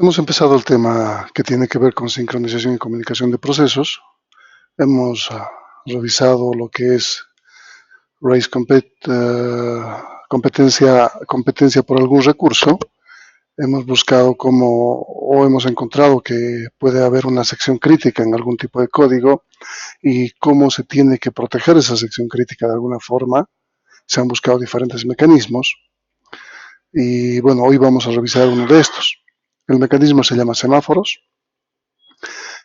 Hemos empezado el tema que tiene que ver con sincronización y comunicación de procesos. Hemos revisado lo que es raise competencia por algún recurso. Hemos buscado o hemos encontrado que puede haber una sección crítica en algún tipo de código y cómo se tiene que proteger esa sección crítica de alguna forma. Se han buscado diferentes mecanismos y bueno, hoy vamos a revisar uno de estos. El mecanismo se llama semáforos.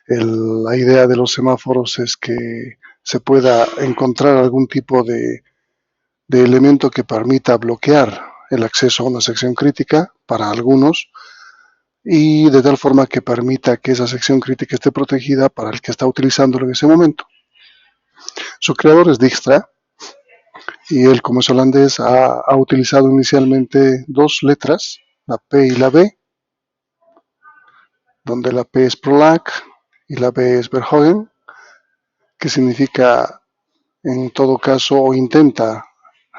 La idea de los semáforos es que se pueda encontrar algún tipo de elemento que permita bloquear el acceso a una sección crítica para algunos y de tal forma que permita que esa sección crítica esté protegida para el que está utilizándolo en ese momento. Su creador es Dijkstra y él, como es holandés, ha utilizado inicialmente dos letras, la P y la B, donde la P es Prolog y la B es Verhoeven, que significa en todo caso, o intenta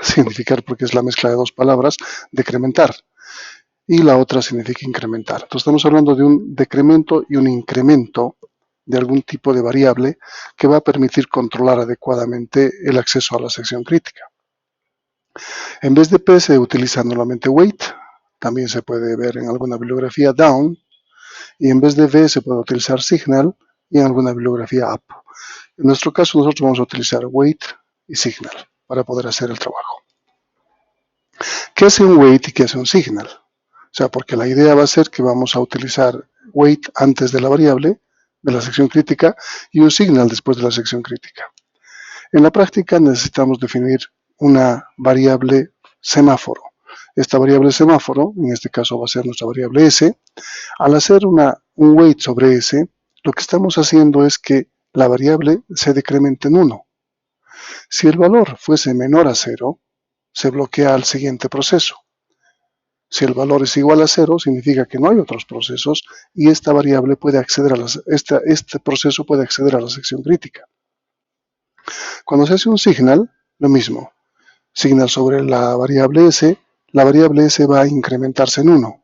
significar, porque es la mezcla de dos palabras, decrementar. Y la otra significa incrementar. Entonces estamos hablando de un decremento y un incremento de algún tipo de variable que va a permitir controlar adecuadamente el acceso a la sección crítica. En vez de P se utiliza nuevamente wait, también se puede ver en alguna bibliografía down, y en vez de V se puede utilizar signal y en alguna bibliografía up. En nuestro caso nosotros vamos a utilizar wait y signal para poder hacer el trabajo. ¿Qué hace un wait y qué hace un signal? O sea, porque la idea va a ser que vamos a utilizar wait antes de la variable de la sección crítica y un signal después de la sección crítica. En la práctica necesitamos definir una variable semáforo. Esta variable semáforo, en este caso va a ser nuestra variable S. Al hacer un wait sobre S, lo que estamos haciendo es que la variable se decremente en 1. Si el valor fuese menor a 0, se bloquea al siguiente proceso. Si el valor es igual a 0, significa que no hay otros procesos y esta variable puede acceder a este proceso puede acceder a la sección crítica. Cuando se hace un signal, lo mismo. Signal sobre la variable S va a incrementarse en 1.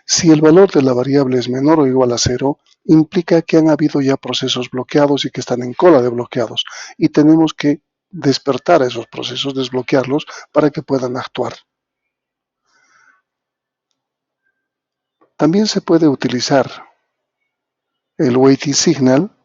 Si el valor de la variable es menor o igual a 0, implica que han habido ya procesos bloqueados y que están en cola de bloqueados. Y tenemos que despertar a esos procesos, desbloquearlos para que puedan actuar. También se puede utilizar el waiting signal.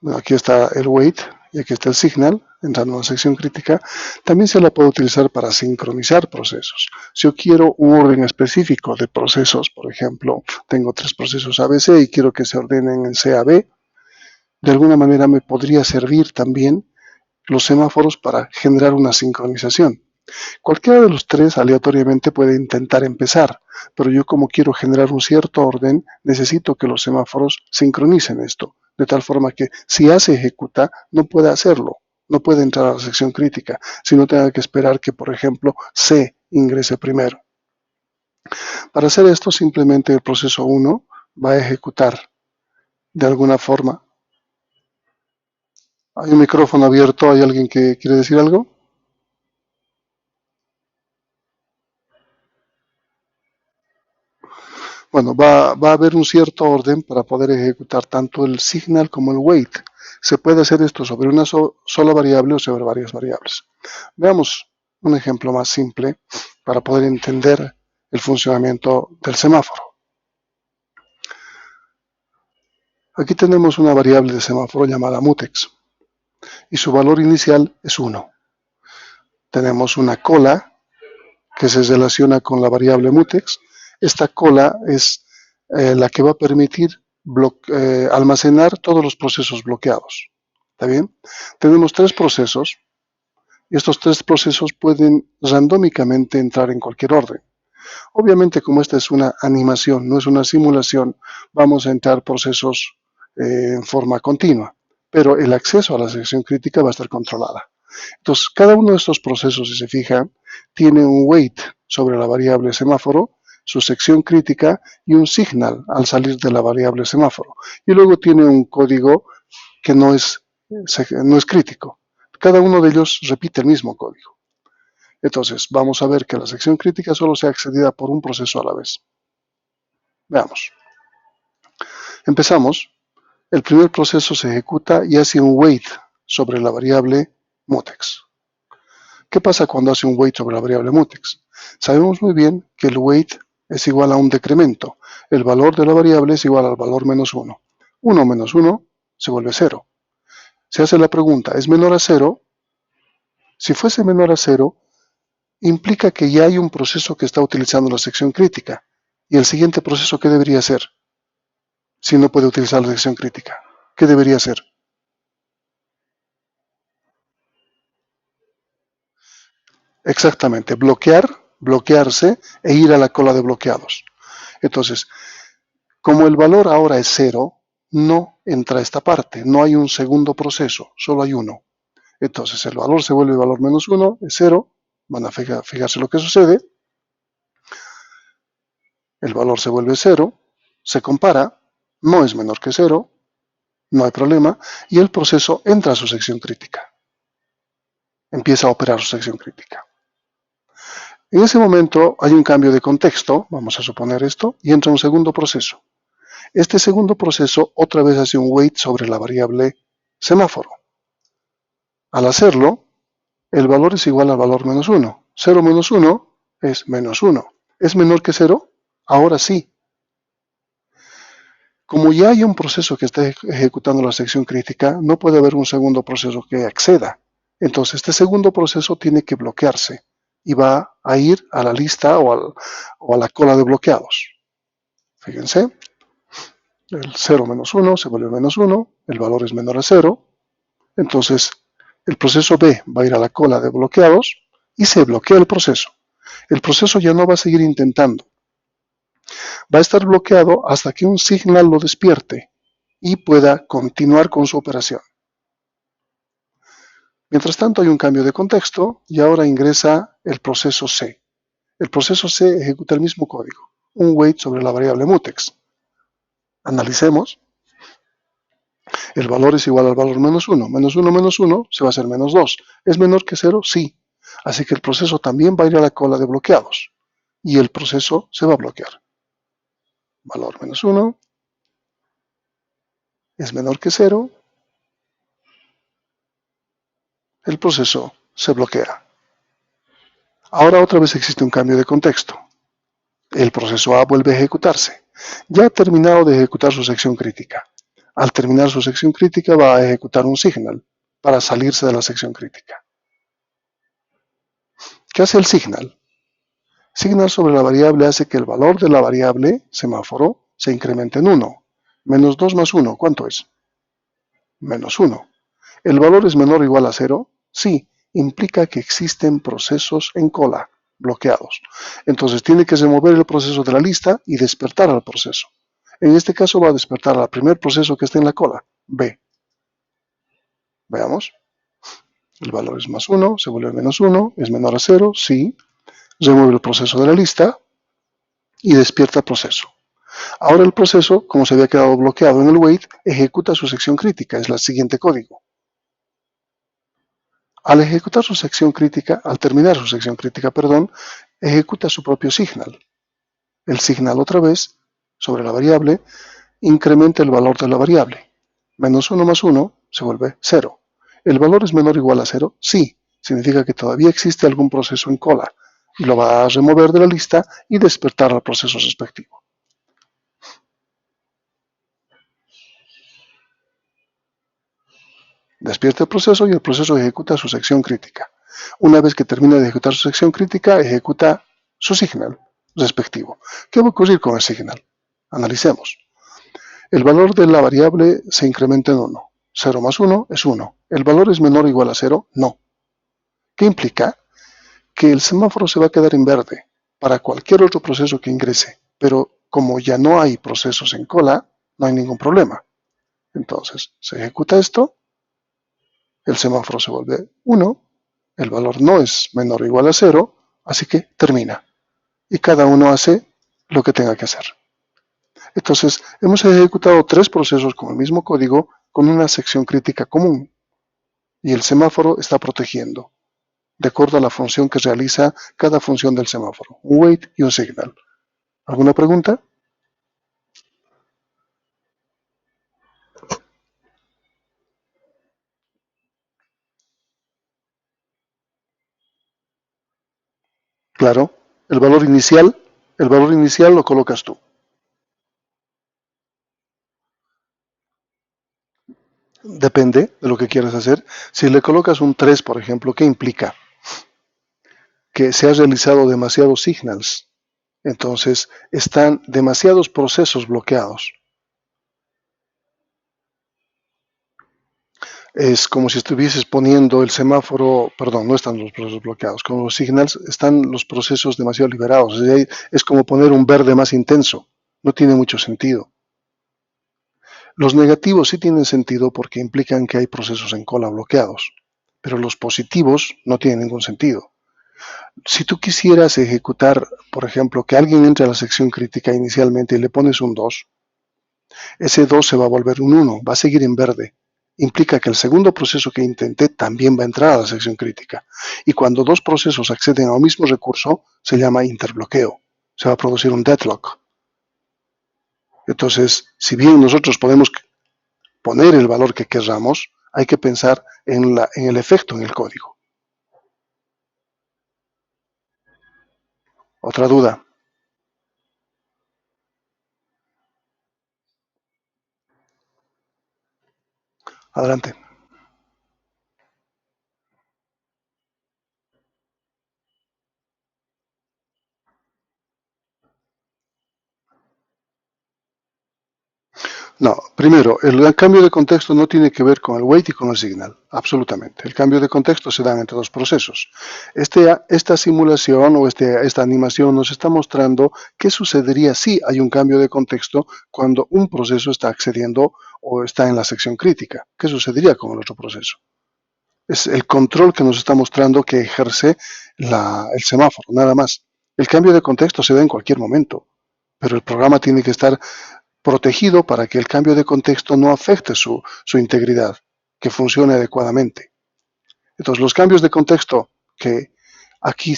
Bueno, aquí está el wait y aquí está el signal, entrando en la sección crítica. También se la puede utilizar para sincronizar procesos. Si yo quiero un orden específico de procesos, por ejemplo, tengo 3 procesos ABC y quiero que se ordenen en CAB, de alguna manera me podría servir también los semáforos para generar una sincronización. Cualquiera de los 3 aleatoriamente puede intentar empezar, pero yo como quiero generar un cierto orden, necesito que los semáforos sincronicen esto, de tal forma que si A se ejecuta, no puede hacerlo, no puede entrar a la sección crítica, sino tenga que esperar que, por ejemplo, C ingrese primero. Para hacer esto, simplemente el proceso 1 va a ejecutar de alguna forma. Hay un micrófono abierto, ¿hay alguien que quiere decir algo? Bueno, va a haber un cierto orden para poder ejecutar tanto el signal como el wait. Se puede hacer esto sobre una sola variable o sobre varias variables. Veamos un ejemplo más simple para poder entender el funcionamiento del semáforo. Aquí tenemos una variable de semáforo llamada mutex y su valor inicial es 1. Tenemos una cola que se relaciona con la variable mutex. Esta cola es la que va a permitir almacenar todos los procesos bloqueados. ¿Está bien? Tenemos 3 procesos y estos 3 procesos pueden randómicamente entrar en cualquier orden. Obviamente, como esta es una animación, no es una simulación, vamos a entrar procesos en forma continua, pero el acceso a la sección crítica va a estar controlada. Entonces, cada uno de estos procesos, si se fijan, tiene un wait sobre la variable semáforo, su sección crítica y un signal al salir de la variable semáforo. Y luego tiene un código que no es crítico. Cada uno de ellos repite el mismo código. Entonces, vamos a ver que la sección crítica solo sea accedida por un proceso a la vez. Veamos. Empezamos. El primer proceso se ejecuta y hace un wait sobre la variable mutex. ¿Qué pasa cuando hace un wait sobre la variable mutex? Sabemos muy bien que el wait es igual a un decremento. El valor de la variable es igual al valor menos 1. 1 menos 1 se vuelve 0. Se hace la pregunta, ¿es menor a 0? Si fuese menor a 0, implica que ya hay un proceso que está utilizando la sección crítica. ¿Y el siguiente proceso qué debería ser? Si no puede utilizar la sección crítica, ¿qué debería ser? Exactamente, bloquearse e ir a la cola de bloqueados. Entonces, como el valor ahora es 0, no entra esta parte, no hay un segundo proceso, solo hay uno. Entonces el valor se vuelve valor menos 1, es 0, van a fijarse lo que sucede, el valor se vuelve 0, se compara, no es menor que 0, no hay problema, y el proceso entra a su sección crítica, empieza a operar su sección crítica. En ese momento hay un cambio de contexto, vamos a suponer esto, y entra un segundo proceso. Este segundo proceso otra vez hace un wait sobre la variable semáforo. Al hacerlo, el valor es igual al valor menos 1. 0 menos 1 es menos 1. ¿Es menor que 0? Ahora sí. Como ya hay un proceso que está ejecutando la sección crítica, no puede haber un segundo proceso que acceda. Entonces, este segundo proceso tiene que bloquearse y va a ir a la lista o a la cola de bloqueados. Fíjense, el 0 menos 1 se vuelve menos 1, el valor es menor a 0, entonces el proceso B va a ir a la cola de bloqueados y se bloquea el proceso. El proceso ya no va a seguir intentando. Va a estar bloqueado hasta que un signal lo despierte y pueda continuar con su operación. Mientras tanto hay un cambio de contexto y ahora ingresa el proceso C. El proceso C ejecuta el mismo código, un wait sobre la variable mutex. Analicemos. El valor es igual al valor menos 1. Menos 1 menos 1 se va a hacer menos 2. ¿Es menor que 0? Sí. Así que el proceso también va a ir a la cola de bloqueados y el proceso se va a bloquear. Valor menos 1 es menor que 0. El proceso se bloquea. Ahora otra vez existe un cambio de contexto. El proceso A vuelve a ejecutarse. Ya ha terminado de ejecutar su sección crítica. Al terminar su sección crítica va a ejecutar un signal para salirse de la sección crítica. ¿Qué hace el signal? Signal sobre la variable hace que el valor de la variable semáforo se incremente en 1. Menos 2 más 1, ¿cuánto es? Menos 1. ¿El valor es menor o igual a 0? Sí, implica que existen procesos en cola, bloqueados. Entonces tiene que remover el proceso de la lista y despertar al proceso. En este caso va a despertar al primer proceso que esté en la cola, B. Veamos. El valor es más 1, se vuelve menos 1, es menor a 0, sí. Remueve el proceso de la lista y despierta el proceso. Ahora el proceso, como se había quedado bloqueado en el wait, ejecuta su sección crítica, es el siguiente código. Al ejecutar su sección crítica, al terminar su sección crítica, ejecuta su propio signal. El signal otra vez, sobre la variable, incrementa el valor de la variable. Menos 1 más 1 se vuelve 0. ¿El valor es menor o igual a 0? Sí. Significa que todavía existe algún proceso en cola y lo va a remover de la lista y despertar al proceso respectivo. Despierta el proceso y el proceso ejecuta su sección crítica. Una vez que termina de ejecutar su sección crítica, ejecuta su signal respectivo. ¿Qué va a ocurrir con el signal? Analicemos. El valor de la variable se incrementa en 1. 0 más 1 es 1. ¿El valor es menor o igual a 0? No. ¿Qué implica? Que el semáforo se va a quedar en verde para cualquier otro proceso que ingrese, pero como ya no hay procesos en cola, no hay ningún problema. Entonces, se ejecuta esto, el semáforo se vuelve 1, el valor no es menor o igual a 0, así que termina. Y cada uno hace lo que tenga que hacer. Entonces, hemos ejecutado 3 procesos con el mismo código con una sección crítica común. Y el semáforo está protegiendo. de acuerdo a la función que realiza cada función del semáforo, un wait y un signal. ¿Alguna pregunta? Claro, el valor inicial lo colocas tú. Depende de lo que quieras hacer. Si le colocas un 3, por ejemplo, ¿qué implica? Que se han realizado demasiados signals. Entonces, están demasiados procesos bloqueados. Es como si estuvieses poniendo el semáforo, perdón, no están los procesos bloqueados, con los signals están los procesos demasiado liberados. Es como poner un verde más intenso, no tiene mucho sentido. Los negativos sí tienen sentido porque implican que hay procesos en cola bloqueados, pero los positivos no tienen ningún sentido. Si tú quisieras ejecutar, por ejemplo, que alguien entre a la sección crítica inicialmente y le pones un 2, ese 2 se va a volver un 1, va a seguir en verde. Implica que el segundo proceso que intenté también va a entrar a la sección crítica. Y cuando dos procesos acceden a un mismo recurso, se llama interbloqueo. Se va a producir un deadlock. Entonces, si bien nosotros podemos poner el valor que querramos, hay que pensar en el efecto en el código. Otra duda. Adelante. No, primero, el cambio de contexto no tiene que ver con el wait y con el signal, absolutamente. El cambio de contexto se da entre dos procesos. Esta simulación o esta animación nos está mostrando qué sucedería si hay un cambio de contexto cuando un proceso está accediendo o está en la sección crítica. ¿Qué sucedería con el otro proceso? Es el control que nos está mostrando que ejerce el semáforo, nada más. El cambio de contexto se da en cualquier momento, pero el programa tiene que estar protegido para que el cambio de contexto no afecte su integridad, que funcione adecuadamente. Entonces, los cambios de contexto que aquí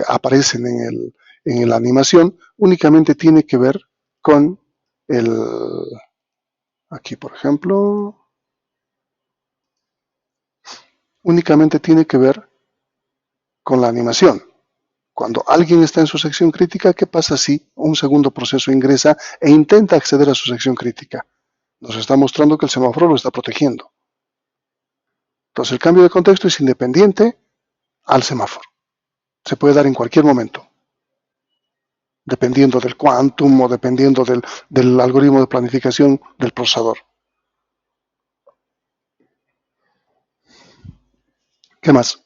aparecen en la animación únicamente tiene que ver con aquí por ejemplo, únicamente tiene que ver con la animación. Cuando alguien está en su sección crítica, ¿qué pasa si un segundo proceso ingresa e intenta acceder a su sección crítica? Nos está mostrando que el semáforo lo está protegiendo. Entonces el cambio de contexto es independiente al semáforo. Se puede dar en cualquier momento, dependiendo del quantum o dependiendo del algoritmo de planificación del procesador. ¿Qué más?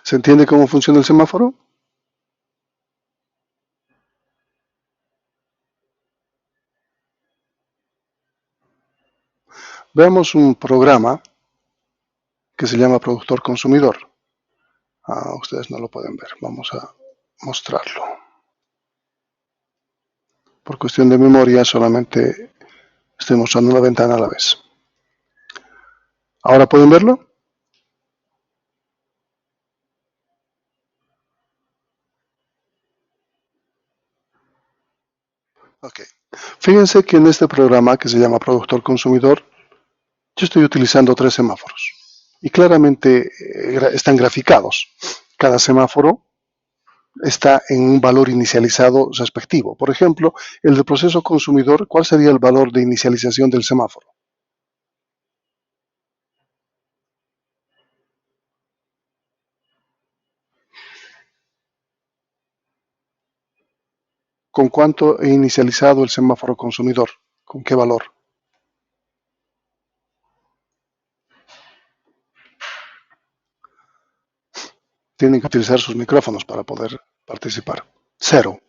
¿Se entiende cómo funciona el semáforo? Veamos un programa que se llama productor consumidor. Ustedes no lo pueden ver. Vamos a mostrarlo. Por cuestión de memoria solamente estoy mostrando una ventana a la vez. ¿Ahora pueden verlo? Ok. Fíjense que en este programa que se llama productor consumidor, yo estoy utilizando 3 semáforos y claramente están graficados. Cada semáforo está en un valor inicializado respectivo. Por ejemplo, el del proceso consumidor, ¿cuál sería el valor de inicialización del semáforo? ¿Con cuánto he inicializado el semáforo consumidor? ¿Con qué valor? Tienen que utilizar sus micrófonos para poder participar. 0.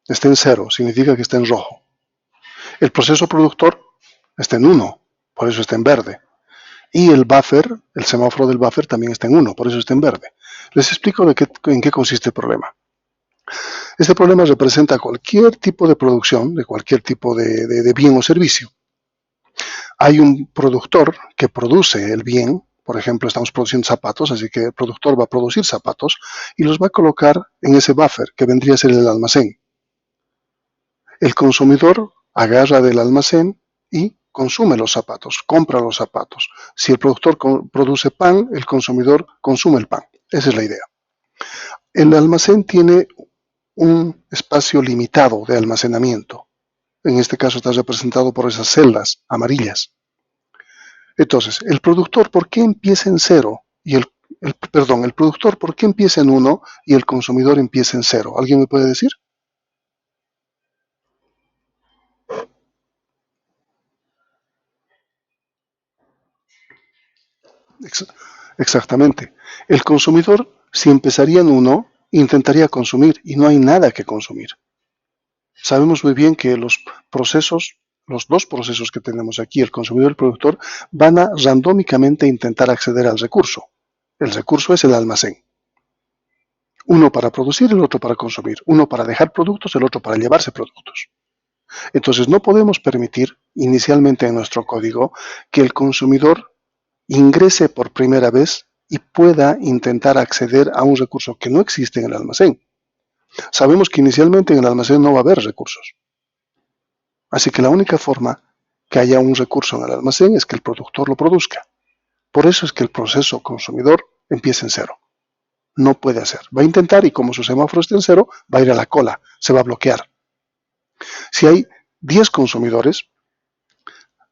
Está en 0, significa que está en rojo. El proceso productor está en 1, por eso está en verde. Y el buffer, el semáforo del buffer también está en 1, por eso está en verde. Les explico en qué consiste el problema. Este problema representa cualquier tipo de producción, de cualquier tipo de bien o servicio. Hay un productor que produce el bien, por ejemplo, estamos produciendo zapatos, así que el productor va a producir zapatos y los va a colocar en ese buffer que vendría a ser el almacén. El consumidor agarra del almacén y consume los zapatos, compra los zapatos. Si el productor produce pan, el consumidor consume el pan. Esa es la idea. El almacén tiene un espacio limitado de almacenamiento. En este caso está representado por esas celdas amarillas. Entonces, el productor, ¿por qué empieza en cero? El productor, ¿por qué empieza en 1 y el consumidor empieza en 0? ¿Alguien me puede decir? Exactamente. El consumidor, si empezaría en 1, intentaría consumir y no hay nada que consumir. Sabemos muy bien que los dos procesos que tenemos aquí, el consumidor y el productor, van a randómicamente intentar acceder al recurso. El recurso es el almacén. Uno para producir, el otro para consumir. Uno para dejar productos, el otro para llevarse productos. Entonces no podemos permitir inicialmente en nuestro código que el consumidor ingrese por primera vez y pueda intentar acceder a un recurso que no existe en el almacén. Sabemos que inicialmente en el almacén no va a haber recursos. Así que la única forma que haya un recurso en el almacén es que el productor lo produzca. Por eso es que el proceso consumidor empieza en 0. No puede hacer. Va a intentar y como su semáforo está en 0, va a ir a la cola, se va a bloquear. Si hay 10 consumidores,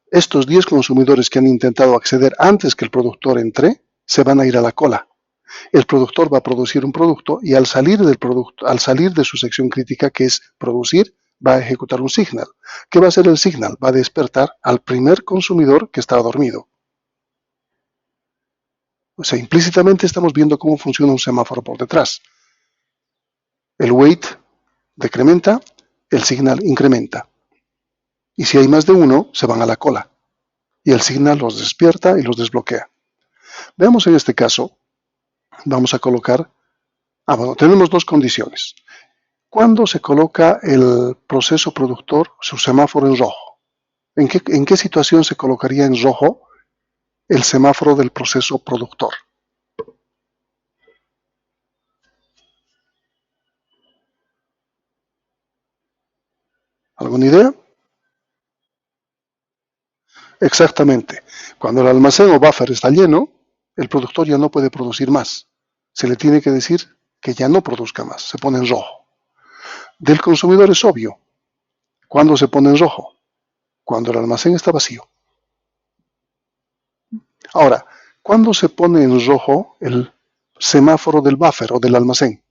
estos 10 consumidores que han intentado acceder antes que el productor entre, se van a ir a la cola. El productor va a producir un producto y al salir de su sección crítica, que es producir, va a ejecutar un signal. ¿Qué va a hacer el signal? Va a despertar al primer consumidor que estaba dormido. O sea, implícitamente estamos viendo cómo funciona un semáforo por detrás. El wait decrementa, el signal incrementa. Y si hay más de uno, se van a la cola. Y el signal los despierta y los desbloquea. Veamos en este caso, vamos a colocar, tenemos dos condiciones. ¿Cuándo se coloca el proceso productor su semáforo en rojo? ¿En qué situación se colocaría en rojo el semáforo del proceso productor? ¿Alguna idea? Exactamente. Cuando el almacén o buffer está lleno, el productor ya no puede producir más. Se le tiene que decir que ya no produzca más, se pone en rojo. Del consumidor es obvio. ¿Cuándo se pone en rojo? Cuando el almacén está vacío. Ahora, ¿cuándo se pone en rojo el semáforo del buffer o del almacén?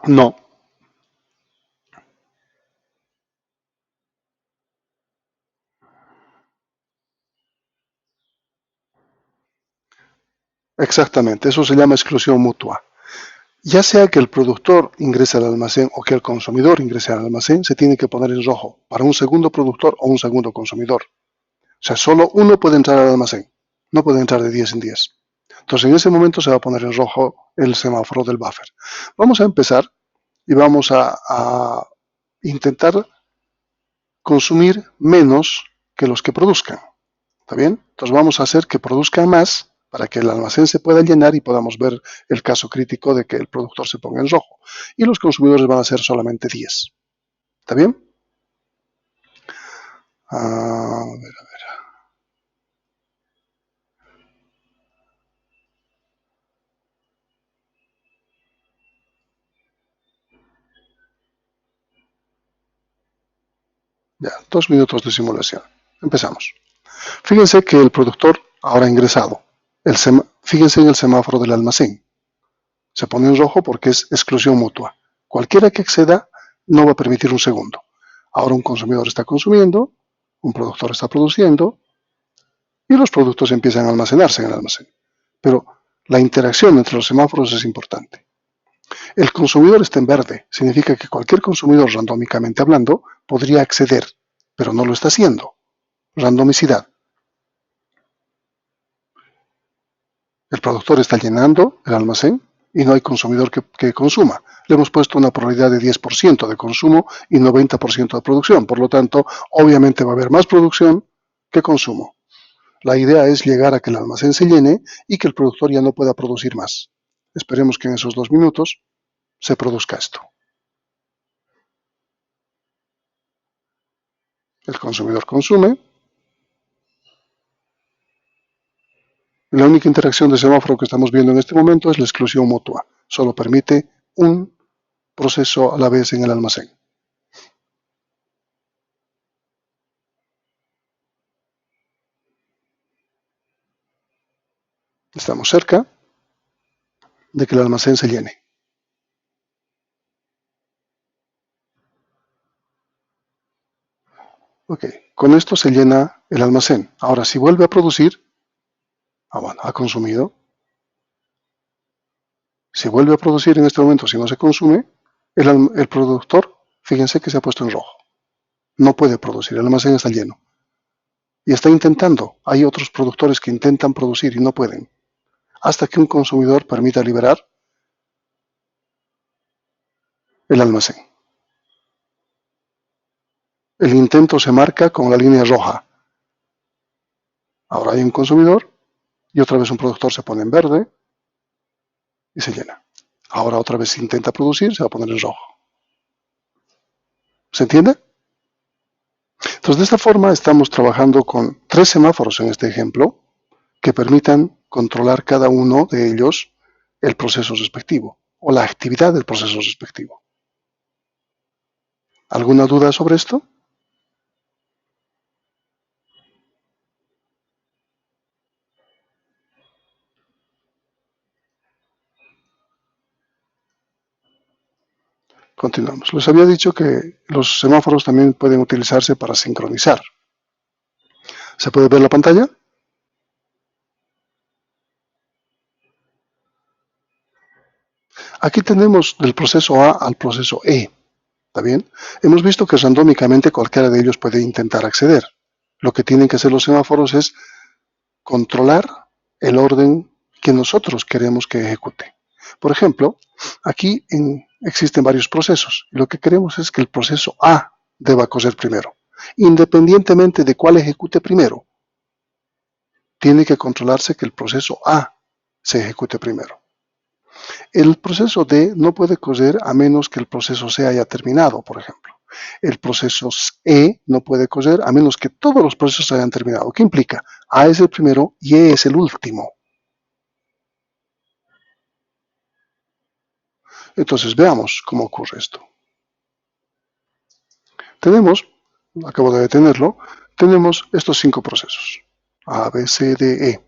No, exactamente. Eso se llama exclusión mutua. Ya sea que el productor ingrese al almacén o que el consumidor ingrese al almacén, se tiene que poner en rojo para un segundo productor o un segundo consumidor. O sea, solo uno puede entrar al almacén, no puede entrar de 10 en 10. Entonces, en ese momento se va a poner en rojo el semáforo del buffer. Vamos a empezar y vamos a intentar consumir menos que los que produzcan. ¿Está bien? Entonces vamos a hacer que produzcan más para que el almacén se pueda llenar y podamos ver el caso crítico de que el productor se ponga en rojo. Y los consumidores van a ser solamente 10. ¿Está bien? A ver. Ya, 2 minutos de simulación. Empezamos. Fíjense que el productor ahora ha ingresado. Fíjense en el semáforo del almacén. Se pone en rojo porque es exclusión mutua. Cualquiera que acceda no va a permitir un segundo. Ahora un consumidor está consumiendo, un productor está produciendo y los productos empiezan a almacenarse en el almacén. Pero la interacción entre los semáforos es importante. El consumidor está en verde. Significa que cualquier consumidor, randómicamente hablando, podría acceder, pero no lo está haciendo. Randomicidad. El productor está llenando el almacén y no hay consumidor que consuma. Le hemos puesto una probabilidad de 10% de consumo y 90% de producción. Por lo tanto, obviamente va a haber más producción que consumo. La idea es llegar a que el almacén se llene y que el productor ya no pueda producir más. Esperemos que en esos 2 minutos se produzca esto. El consumidor consume. La única interacción de semáforo que estamos viendo en este momento es la exclusión mutua. Solo permite un proceso a la vez en el almacén. Estamos cerca de que el almacén se llene. Ok, con esto se llena el almacén. Ahora, si vuelve a producir, bueno, ha consumido. Si vuelve a producir en este momento, si no se consume, el productor, fíjense que se ha puesto en rojo. No puede producir, el almacén está lleno. Y está intentando. Hay otros productores que intentan producir y no pueden. Hasta que un consumidor permita liberar el almacén. El intento se marca con la línea roja. Ahora hay un consumidor y otra vez un productor se pone en verde y se llena. Ahora otra vez intenta producir, se va a poner en rojo. ¿Se entiende? Entonces, de esta forma estamos trabajando con 3 semáforos en este ejemplo que permitan controlar cada uno de ellos el proceso respectivo o la actividad del proceso respectivo. ¿Alguna duda sobre esto? Continuamos. Les había dicho que los semáforos también pueden utilizarse para sincronizar. ¿Se puede ver la pantalla? Aquí tenemos del proceso A al proceso E. ¿Está bien? Hemos visto que randómicamente cualquiera de ellos puede intentar acceder. Lo que tienen que hacer los semáforos es controlar el orden que nosotros queremos que ejecute. Por ejemplo, aquí existen varios procesos. Lo que queremos es que el proceso A deba coser primero. Independientemente de cuál ejecute primero, tiene que controlarse que el proceso A se ejecute primero. El proceso D no puede coser a menos que el proceso C haya terminado, por ejemplo. El proceso E no puede coser a menos que todos los procesos hayan terminado. ¿Qué implica? A es el primero y E es el último. Entonces veamos cómo ocurre esto. Tenemos, acabo de detenerlo, tenemos estos 5 procesos. A, B, C, D, E.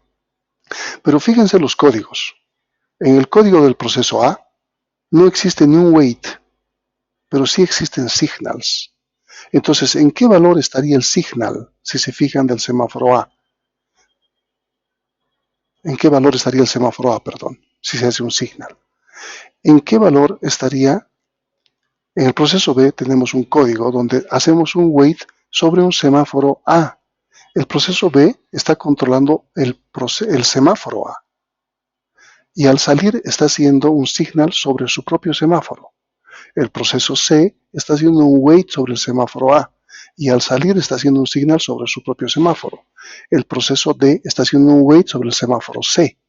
Pero fíjense los códigos. En el código del proceso A no existe ni un wait, pero sí existen signals. Entonces, ¿en qué valor estaría el signal si se fijan del semáforo A? ¿En qué valor estaría el semáforo A, perdón, si se hace un signal? ¿En qué valor estaría? En el proceso B tenemos un código donde hacemos un wait sobre un semáforo A. El proceso B está controlando el semáforo A. Y al salir está haciendo un signal sobre su propio semáforo. El proceso C está haciendo un wait sobre el semáforo A. Y al salir está haciendo un signal sobre su propio semáforo. El proceso D está haciendo un wait sobre el semáforo C.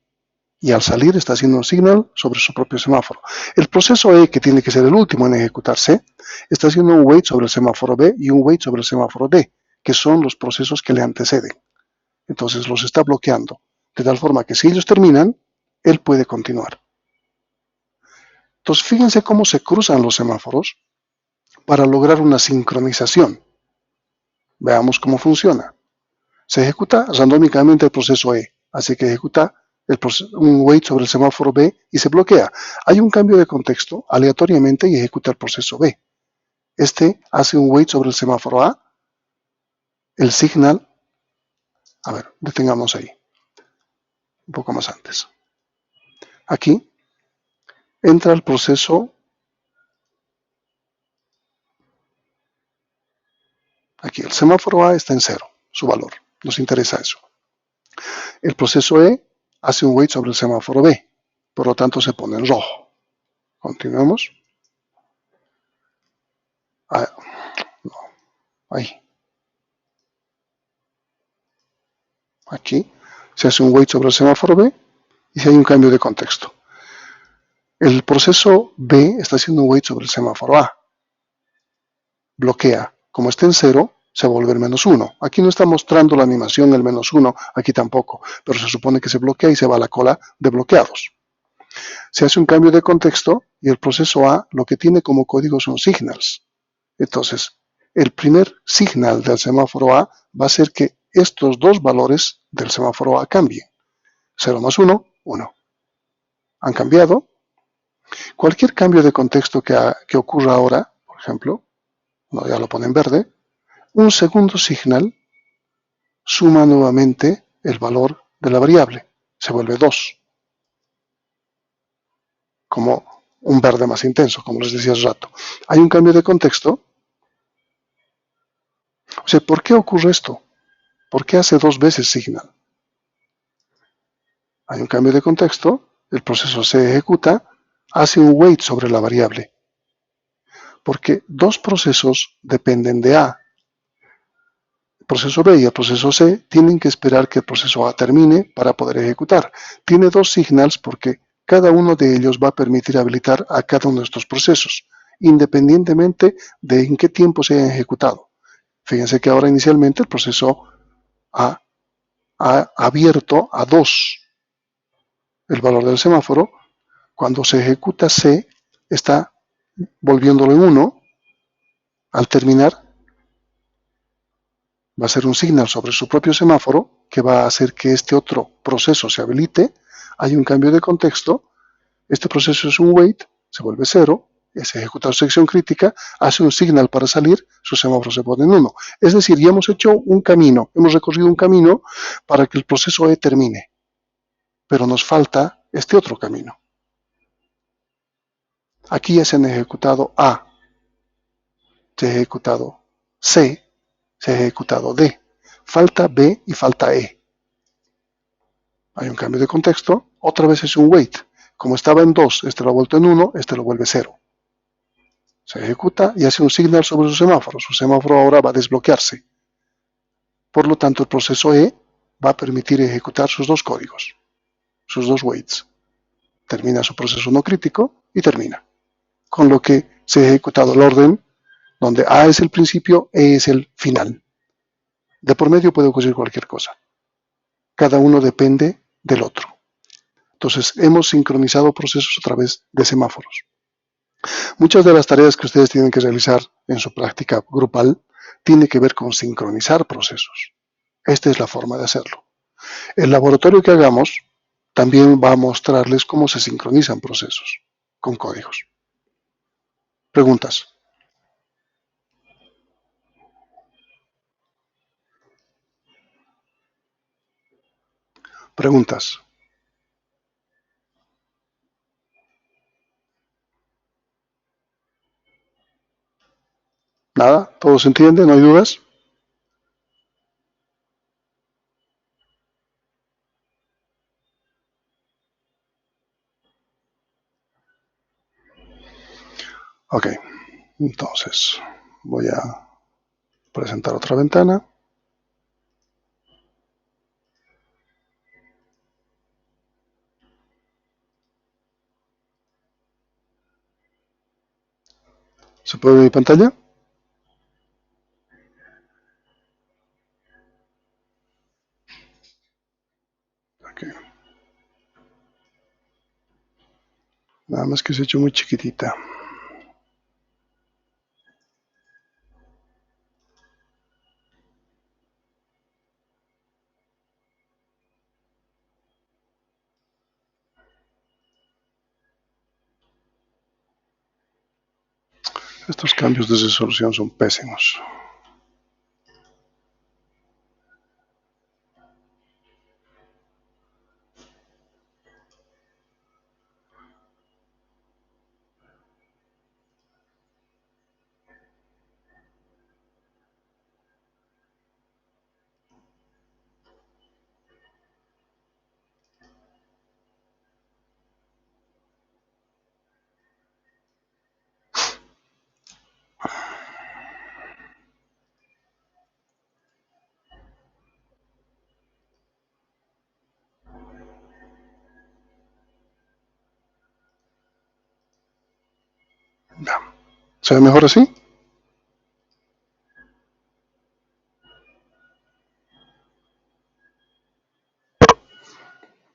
Y al salir está haciendo un signal sobre su propio semáforo. El proceso E, que tiene que ser el último en ejecutarse, está haciendo un wait sobre el semáforo B y un wait sobre el semáforo D, que son los procesos que le anteceden. Entonces los está bloqueando, de tal forma que si ellos terminan, él puede continuar. Entonces fíjense cómo se cruzan los semáforos para lograr una sincronización. Veamos cómo funciona. Se ejecuta randómicamente el proceso E, así que ejecuta un wait sobre el semáforo B y se bloquea. Hay un cambio de contexto aleatoriamente y ejecuta el proceso B. Este hace un wait sobre el semáforo A, el signal, a ver, detengamos ahí, un poco más antes. Aquí entra el proceso, aquí el semáforo A está en 0, su valor, nos interesa eso. El proceso E hace un wait sobre el semáforo B, por lo tanto se pone en rojo. Continuemos. Ah, no, ahí. Aquí se hace un wait sobre el semáforo B y si hay un cambio de contexto. El proceso B está haciendo un wait sobre el semáforo A. Bloquea. Como está en 0, se va a volver -1. Aquí no está mostrando la animación el -1, aquí tampoco, pero se supone que se bloquea y se va a la cola de bloqueados. Se hace un cambio de contexto y el proceso A lo que tiene como código son signals. Entonces, el primer signal del semáforo A va a ser que estos dos valores del semáforo A cambien. 0 más 1, 1. Han cambiado. Cualquier cambio de contexto que ocurra ahora, por ejemplo, no, ya lo pone en verde, un segundo signal suma nuevamente el valor de la variable. Se vuelve 2. Como un verde más intenso, como les decía hace rato. Hay un cambio de contexto. O sea, ¿por qué ocurre esto? ¿Por qué hace 2 veces signal? Hay un cambio de contexto, el proceso se ejecuta, hace un wait sobre la variable. Porque dos procesos dependen de A. El proceso B y el proceso C tienen que esperar que el proceso A termine para poder ejecutar. Tiene dos signals porque cada uno de ellos va a permitir habilitar a cada uno de estos procesos, independientemente de en qué tiempo se hayan ejecutado. Fíjense que ahora inicialmente el proceso A ha abierto a 2 el valor del semáforo. Cuando se ejecuta C, está volviéndolo en 1. Al terminar, va a ser un signal sobre su propio semáforo que va a hacer que este otro proceso se habilite. Hay un cambio de contexto. Este proceso es un wait, se vuelve 0, se ejecuta su sección crítica, hace un signal para salir, su semáforo se pone en 1. Es decir, ya hemos hecho un camino, hemos recorrido un camino para que el proceso E termine. Pero nos falta este otro camino. Aquí ya se han ejecutado A, se ha ejecutado C, se ha ejecutado D. Falta B y falta E. Hay un cambio de contexto, otra vez es un wait. Como estaba en 2, este lo ha vuelto en 1, este lo vuelve 0. Se ejecuta y hace un signal sobre su semáforo. Su semáforo ahora va a desbloquearse. Por lo tanto, el proceso E va a permitir ejecutar sus dos códigos, sus dos waits. Termina su proceso no crítico y termina. Con lo que se ha ejecutado el orden donde A es el principio, E es el final. De por medio puede ocurrir cualquier cosa. Cada uno depende del otro. Entonces, hemos sincronizado procesos a través de semáforos. Muchas de las tareas que ustedes tienen que realizar en su práctica grupal tienen que ver con sincronizar procesos. Esta es la forma de hacerlo. El laboratorio que hagamos también va a mostrarles cómo se sincronizan procesos con códigos. Preguntas. Preguntas. ¿Nada? ¿Todo se entiende? ¿No hay dudas? Ok. Entonces, voy a presentar otra ventana. ¿Se puede ver mi pantalla? Ok. Nada más que se ha hecho muy chiquitita. Estos cambios de resolución son pésimos. ¿Se ve mejor así?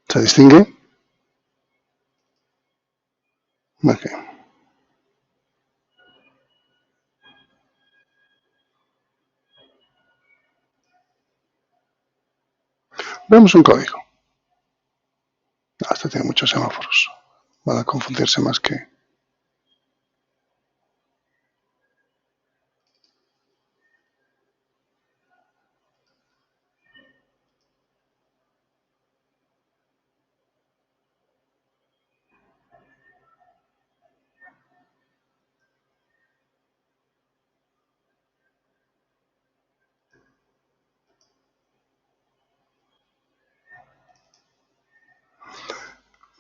¿Se distingue? Ok. Veamos un código. Este tiene muchos semáforos. Van a confundirse más que...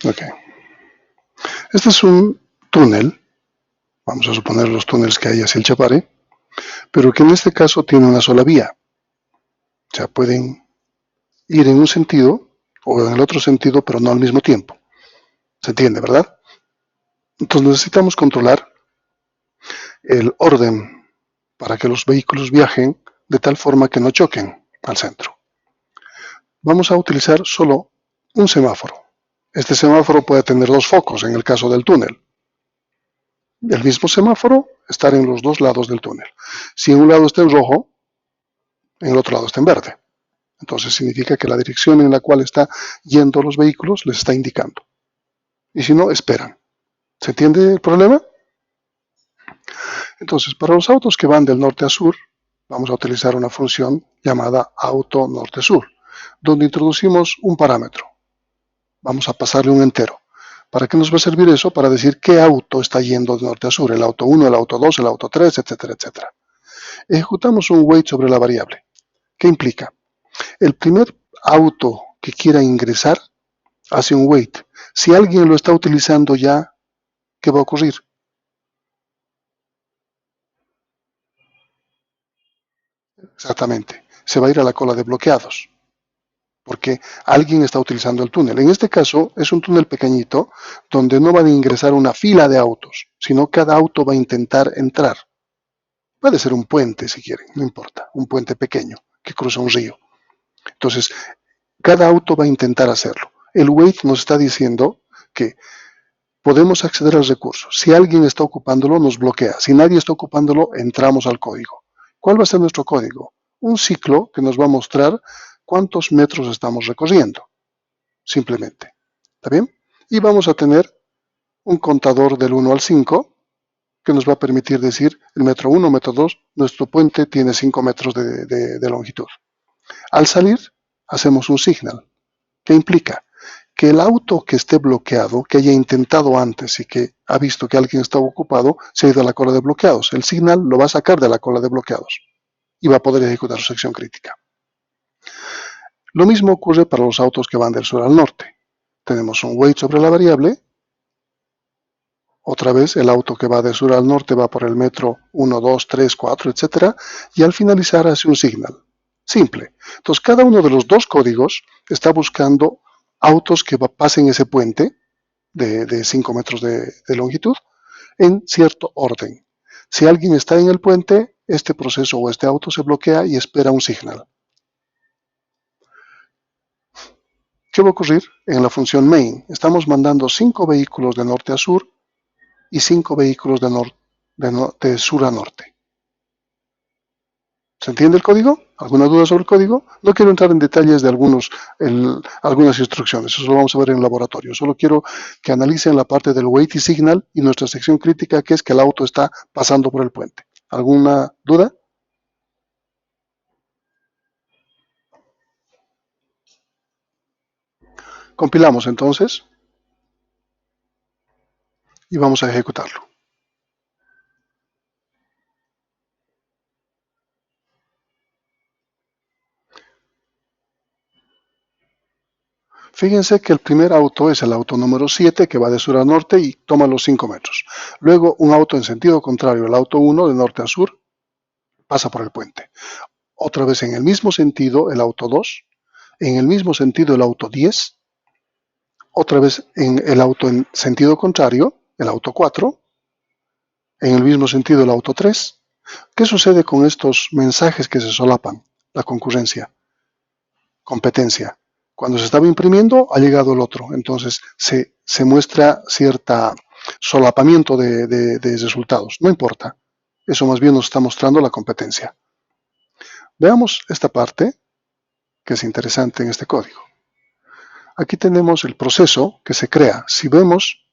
Ok. Este es un túnel. Vamos a suponer los túneles que hay hacia el Chapare, pero que en este caso tiene una sola vía. O sea, pueden ir en un sentido o en el otro sentido, pero no al mismo tiempo. ¿Se entiende, verdad? Entonces necesitamos controlar el orden para que los vehículos viajen de tal forma que no choquen al centro. Vamos a utilizar solo un semáforo. Este semáforo puede tener dos focos en el caso del túnel. El mismo semáforo estar en los dos lados del túnel. Si en un lado está en rojo, en el otro lado está en verde. Entonces significa que la dirección en la cual están yendo los vehículos les está indicando. Y si no, esperan. ¿Se entiende el problema? Entonces, para los autos que van del norte a sur, vamos a utilizar una función llamada auto norte-sur, donde introducimos un parámetro. Vamos a pasarle un entero. ¿Para qué nos va a servir eso? Para decir qué auto está yendo de norte a sur, el auto 1, el auto 2, el auto 3, etcétera, etcétera. Ejecutamos un wait sobre la variable. ¿Qué implica? El primer auto que quiera ingresar hace un wait. Si alguien lo está utilizando ya, ¿qué va a ocurrir? Exactamente. Se va a ir a la cola de bloqueados, porque alguien está utilizando el túnel. En este caso es un túnel pequeñito donde no van a ingresar una fila de autos, sino cada auto va a intentar entrar. Puede ser un puente si quieren, no importa, un puente pequeño que cruza un río. Entonces, cada auto va a intentar hacerlo. El wait nos está diciendo que podemos acceder al recurso. Si alguien está ocupándolo, nos bloquea. Si nadie está ocupándolo, entramos al código. ¿Cuál va a ser nuestro código? Un ciclo que nos va a mostrar cuántos metros estamos recorriendo, simplemente. ¿Está bien? Y vamos a tener un contador del 1 al 5 que nos va a permitir decir el metro 1, metro 2, nuestro puente tiene 5 metros de longitud. Al salir, hacemos un signal. ¿Qué implica? Que el auto que esté bloqueado, que haya intentado antes y que ha visto que alguien está ocupado, se ha ido a la cola de bloqueados. El signal lo va a sacar de la cola de bloqueados y va a poder ejecutar su sección crítica. Lo mismo ocurre para los autos que van del sur al norte. Tenemos un wait sobre la variable. Otra vez el auto que va de sur al norte va por el metro 1, 2, 3, 4, etc. Y al finalizar hace un signal. Simple. Entonces cada uno de los dos códigos está buscando autos que pasen ese puente de 5 metros de longitud en cierto orden. Si alguien está en el puente, este proceso o este auto se bloquea y espera un signal. ¿Qué va a ocurrir? En la función main estamos mandando 5 vehículos de norte a sur y 5 vehículos de sur a norte. ¿Se entiende el código? ¿Alguna duda sobre el código? No quiero entrar en detalles de algunas instrucciones, eso lo vamos a ver en el laboratorio. Solo quiero que analicen la parte del wait y signal y nuestra sección crítica, que es que el auto está pasando por el puente. ¿Alguna duda? Compilamos entonces y vamos a ejecutarlo. Fíjense que el primer auto es el auto número 7 que va de sur a norte y toma los 5 metros. Luego un auto en sentido contrario, el auto 1 de norte a sur, pasa por el puente. Otra vez en el mismo sentido el auto 2, en el mismo sentido el auto 10, otra vez en el auto en sentido contrario, el auto 4, en el mismo sentido el auto 3. ¿Qué sucede con estos mensajes que se solapan? La concurrencia, competencia. Cuando se estaba imprimiendo, ha llegado el otro. Entonces se muestra cierto solapamiento de resultados. No importa. Eso más bien nos está mostrando la competencia. Veamos esta parte, que es interesante en este código. Aquí tenemos el proceso que se crea. Si vemos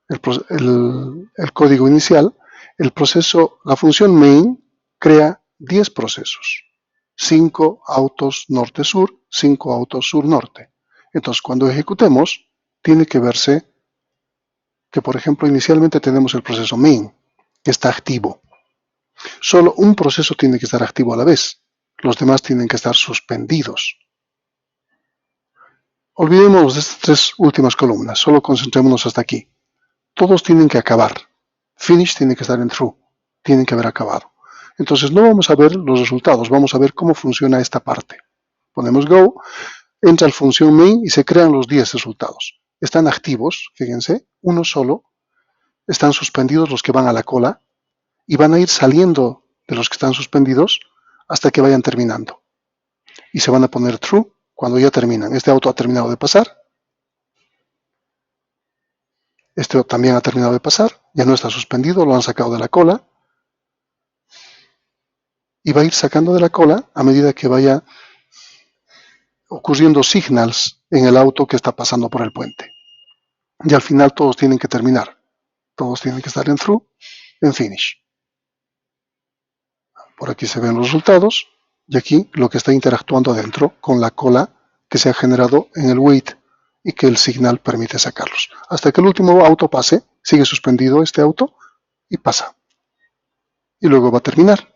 el código inicial, el proceso, la función main crea 10 procesos. 5 autos norte-sur, 5 autos sur-norte. Entonces, cuando ejecutemos, tiene que verse que, por ejemplo, inicialmente tenemos el proceso main, que está activo. Solo un proceso tiene que estar activo a la vez. Los demás tienen que estar suspendidos. Olvidémonos de estas 3 últimas columnas, solo concentrémonos hasta aquí. Todos tienen que acabar. Finish tiene que estar en true, tienen que haber acabado. Entonces no vamos a ver los resultados, vamos a ver cómo funciona esta parte. Ponemos go, entra la función main y se crean los 10 resultados. Están activos, fíjense, uno solo. Están suspendidos los que van a la cola y van a ir saliendo de los que están suspendidos hasta que vayan terminando. Y se van a poner true cuando ya terminan. Este auto ha terminado de pasar. Este también ha terminado de pasar. Ya no está suspendido, lo han sacado de la cola. Y va a ir sacando de la cola a medida que vaya ocurriendo signals en el auto que está pasando por el puente. Y al final todos tienen que terminar. Todos tienen que estar en through, en finish. Por aquí se ven los resultados y aquí lo que está interactuando adentro con la cola que se ha generado en el wait y que el signal permite sacarlos. Hasta que el último auto pase, sigue suspendido este auto y pasa. Y luego va a terminar.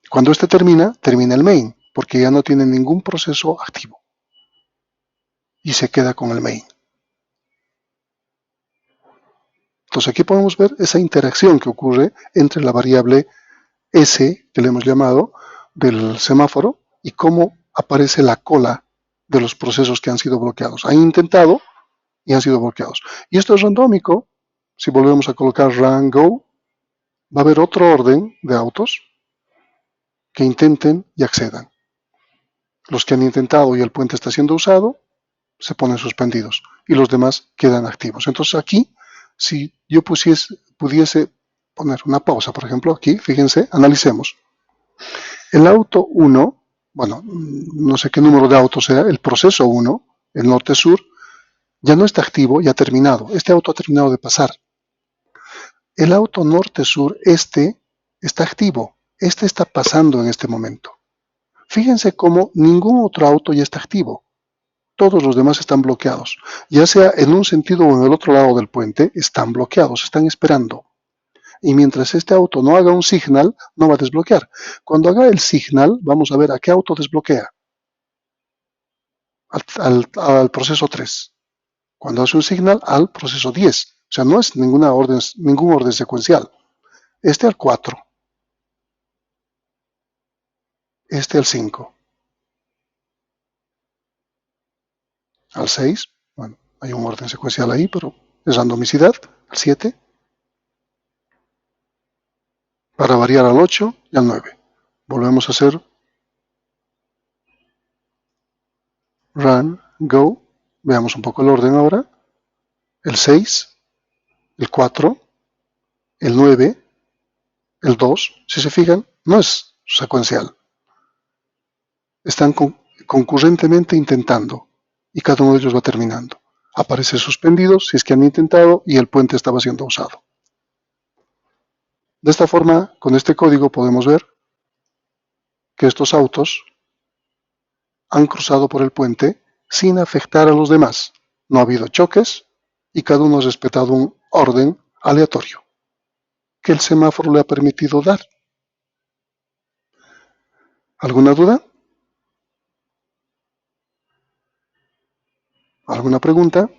Cuando este termina, termina el main, porque ya no tiene ningún proceso activo. Y se queda con el main. Entonces aquí podemos ver esa interacción que ocurre entre la variable S, que le hemos llamado, del semáforo, y cómo aparece la cola de los procesos que han sido bloqueados. Han intentado y han sido bloqueados. Y esto es randómico. Si volvemos a colocar run, go, va a haber otro orden de autos que intenten y accedan. Los que han intentado y el puente está siendo usado, se ponen suspendidos y los demás quedan activos. Entonces aquí, si yo pudiese poner una pausa, por ejemplo, aquí, fíjense, analicemos. El auto 1, bueno, no sé qué número de autos sea, el proceso 1, el norte-sur, ya no está activo, ya ha terminado. Este auto ha terminado de pasar. El auto norte-sur, este, está activo. Este está pasando en este momento. Fíjense cómo ningún otro auto ya está activo. Todos los demás están bloqueados. Ya sea en un sentido o en el otro lado del puente, están bloqueados, están esperando. Y mientras este auto no haga un signal, no va a desbloquear. Cuando haga el signal, vamos a ver a qué auto desbloquea. Al proceso 3. Cuando hace un signal, al proceso 10. O sea, no es ningún orden secuencial. Este al 4. Este al 5. Al 6. Bueno, hay un orden secuencial ahí, pero es randomicidad. Al 7. Para variar al 8 y al 9. Volvemos a hacer run, go. Veamos un poco el orden ahora. El 6, el 4, el 9, el 2. Si se fijan, no es secuencial. Están concurrentemente intentando y cada uno de ellos va terminando. Aparece suspendidos si es que han intentado y el puente estaba siendo usado. De esta forma, con este código podemos ver que estos autos han cruzado por el puente sin afectar a los demás. No ha habido choques y cada uno ha respetado un orden aleatorio que el semáforo le ha permitido dar. ¿Alguna duda? ¿Alguna pregunta?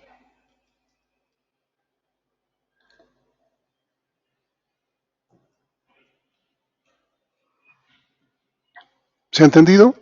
¿Se ha entendido?